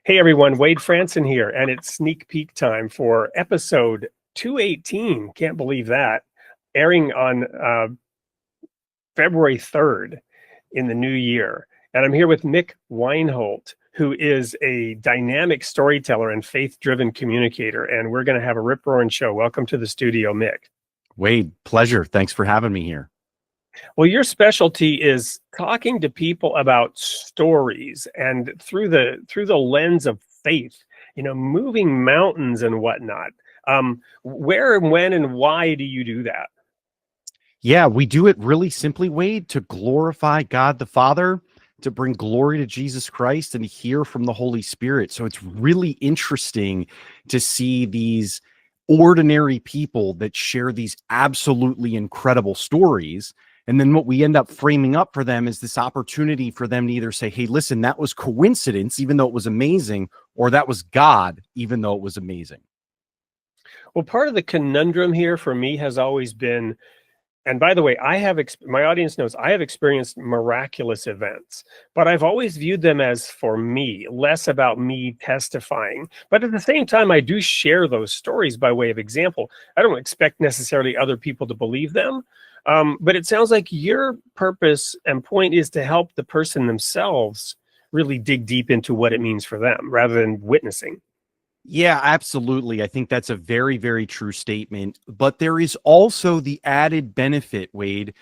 Hey everyone, Wade Franson here, and it's sneak peek time for episode 218. Can't believe that. Airing on February 3rd in the new year. And I'm here with Mick Wienholt, who is a dynamic storyteller and faith-driven communicator. And we're going to have a rip-roaring show. Welcome to the studio, Mick. Wade, pleasure. Thanks for having me here. Well, your specialty is talking to people about stories and through the lens of faith, moving mountains and whatnot. Where and when and why do you do that? Yeah, we do it really simply, Wade, to glorify God the Father, to bring glory to Jesus Christ, and to hear from the Holy Spirit. So it's really interesting to see these ordinary people that share these absolutely incredible stories. And then what we end up framing up for them is this opportunity for them to either say, hey, listen, that was coincidence, even though it was amazing, or that was God, even though it was amazing. Well, part of the conundrum here for me has always been, and by the way, my audience knows I have experienced miraculous events, but I've always viewed them as for me, less about me testifying. But at the same time, I do share those stories by way of example. I don't expect necessarily other people to believe them. But it sounds like your purpose and point is to help the person themselves really dig deep into what it means for them rather than witnessing. Yeah, absolutely. I think that's a very, very true statement. But there is also the added benefit, Wade,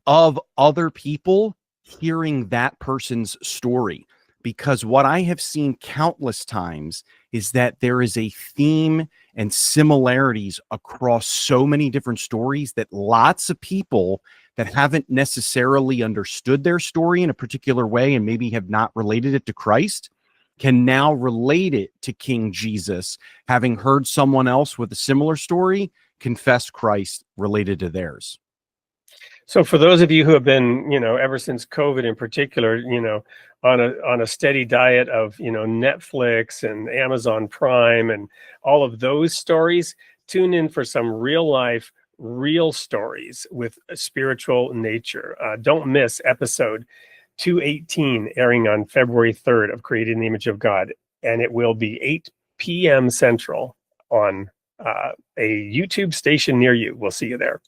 of other people hearing that person's story. Because what I have seen countless times is that there is a theme and similarities across so many different stories that lots of people that haven't necessarily understood their story in a particular way and maybe have not related it to Christ can now relate it to King Jesus, having heard someone else with a similar story confess Christ related to theirs. So for those of you who have been, ever since COVID in particular, on a steady diet of, Netflix and Amazon Prime and all of those stories, tune in for some real life, real stories with a spiritual nature. Don't miss episode 218 airing on February 3rd of Created in the Image of God. And it will be 8 p.m. Central on a YouTube station near you. We'll see you there.